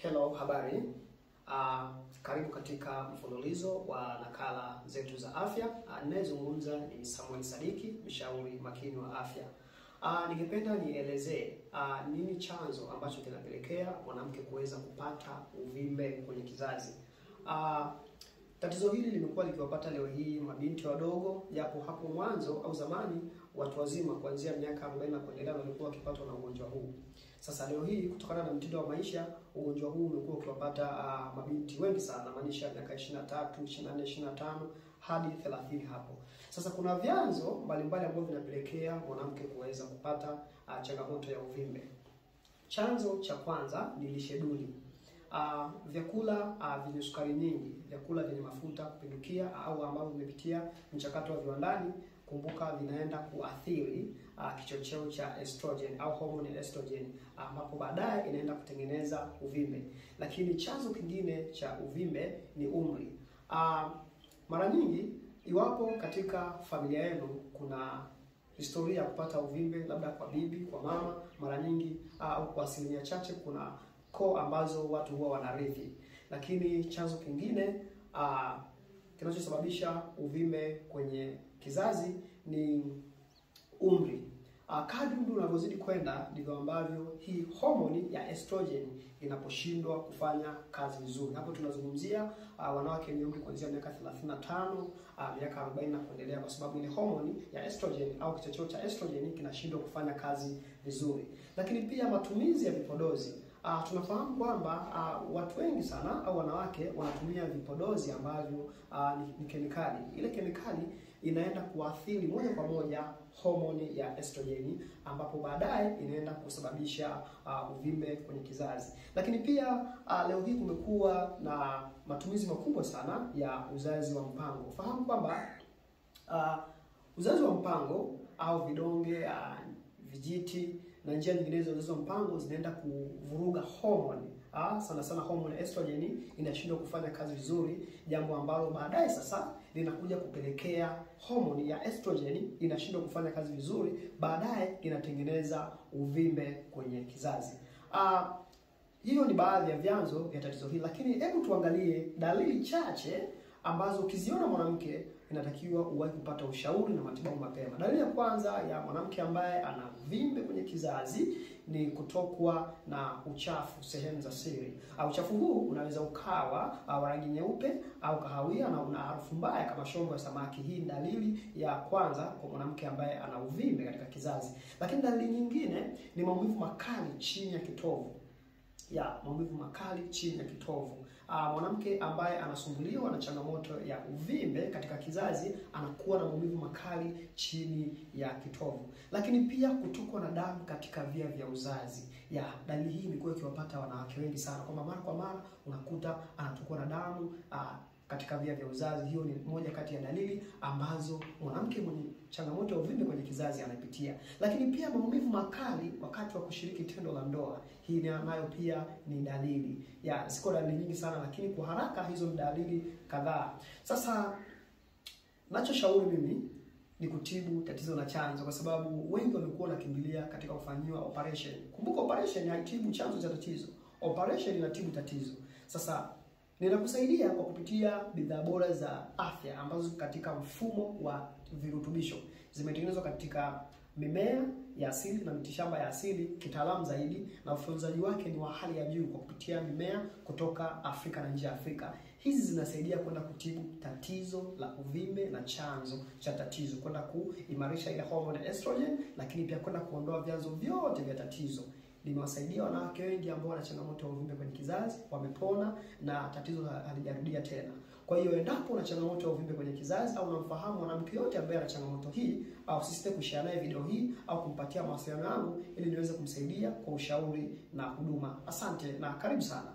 Hello, habari. Karibu katika mfululizo wa nakala zetu za afya. Ninayezungumza ni Samuel Sadiki, mshauri makini wa afya. Ningependa nielezee nini chanzo ambacho kinapelekea mwanamke kuweza kupata uvimbe kwenye kizazi. Tatizo hili limekuwa likiwapata leo hii mabinti wadogo, japo hapo mwanzo au zamani watu wazima kuanzia miaka 40 na kuendelea walikuwa wakipatwa na ugonjwa huu. Sasa leo hii kutokana na mtindo wa maisha, ugonjwa huu umekuwa ukiwapata mabinti wengi sana, maanisha miaka 23, 24, 25 hadi 30 hapo. Sasa kuna vyanzo mbalimbali ambavyo vinapelekea mwanamke kuweza kupata changamoto ya uvimbe. Chanzo cha kwanza ni lishe duni. Vyakula vyenye sukari nyingi, vyakula vyenye mafuta kupindukia au ambavyo vimepitia mchakato wa viwandani, kumbuka vinaenda kuathiri kichocheo cha estrogen au hormone ya estrogen, ambapo baadaye inaenda kutengeneza uvimbe. Lakini chanzo kingine cha uvimbe ni umri. Mara nyingi iwapo katika familia yenu kuna historia ya kupata uvimbe, labda kwa bibi, kwa mama, mara nyingi au kwa asilimia chache kuna koo ambazo watu huwa wanarithi. Lakini chanzo kingine kinachosababisha uvimbe kwenye kizazi ni umri. Kadri umri unavyozidi kwenda ndivyo ambavyo hii homoni ya estrogen inaposhindwa kufanya kazi vizuri. Hapo tunazungumzia wanawake wenye umri kuanzia miaka 35, miaka 40 na kuendelea, kwa sababu ile homoni ya estrogen au kichocheo cha estrogen kinashindwa kufanya kazi vizuri. Lakini pia matumizi ya vipodozi. Tunafahamu kwamba watu wengi sana au wanawake wanatumia vipodozi ambavyo ni kemikali. Ile kemikali inaenda kuathiri moja kwa moja homoni ya estrogeni, ambapo baadaye inaenda kusababisha uvimbe kwenye kizazi. Lakini pia leo hii kumekuwa na matumizi makubwa sana ya uzazi wa mpango. Fahamu kwamba uzazi wa mpango au vidonge, vijiti na njia nyinginezo za uzazi wa mpango zinaenda kuvuruga homoni. Sana sana homoni ya estrogen inashindwa kufanya kazi vizuri, jambo ambalo baadaye sasa linakuja kupelekea homoni ya estrogen inashindwa kufanya kazi vizuri, baadaye inatengeneza uvimbe kwenye kizazi. Hiyo ni baadhi ya vyanzo vya tatizo hili, lakini hebu tuangalie dalili chache ambazo ukiziona mwanamke inatakiwa uwahi kupata ushauri na matibabu mapema. Dalili ya kwanza ya mwanamke ambaye ana uvimbe kwenye kizazi ni kutokwa na uchafu sehemu za siri. Uchafu huu unaweza ukawa wa rangi nyeupe au kahawia na una harufu mbaya kama shombo ya samaki. Hii ni dalili ya kwanza kwa mwanamke ambaye ana uvimbe katika kizazi. Lakini dalili nyingine ni maumivu makali chini ya kitovu. Maumivu makali chini ya kitovu. Mwanamke ambaye anasumbuliwa na changamoto ya uvimbe katika kizazi anakuwa na maumivu makali chini ya kitovu. Lakini pia kutokwa na damu katika via vya uzazi. Dalili hii imekuwa ikiwapata wanawake wengi sana, kwamba mara kwa mara unakuta anatokwa na damu katika via vya uzazi. Hiyo ni moja kati ya dalili ambazo mwanamke mwenye changamoto ya uvimbe kwenye kizazi anapitia. Lakini pia maumivu makali wakati wa kushiriki tendo la ndoa. Hii nayo pia ni dalili. Ziko dalili nyingi sana, lakini kwa haraka hizo ni dalili kadhaa. Sasa nachoshauri mimi ni kutibu tatizo la chanzo, kwa sababu wengi wamekuwa wanakimbilia katika kufanyiwa operation. Kumbuka operation haitibu chanzo cha tatizo. Operation inatibu tatizo. Sasa ninakusaidia kwa kupitia bidhaa bora za afya ambazo katika mfumo wa virutubisho zimetengenezwa katika mimea ya asili na mitishamba ya asili kitaalamu zaidi, na ufunzaji wake ni wa hali ya juu kwa kupitia mimea kutoka Afrika na nje ya Afrika. Hizi zinasaidia kwenda kutibu tatizo la uvimbe na chanzo cha tatizo, kwenda kuimarisha ile hormone ya estrogen, lakini pia kwenda kuondoa vyanzo vyote vya tatizo. Nimewasaidia wanawake wengi ambao wana changamoto ya uvimbe kwenye kizazi, wamepona na tatizo halijarudia tena. Kwa hiyo endapo una changamoto ya uvimbe kwenye kizazi au unamfahamu mwanamke yote ambaye ana changamoto hii, au usisite kushare naye video hii au kumpatia mawasiliano yangu ili niweze kumsaidia kwa ushauri na huduma. Asante na karibu sana.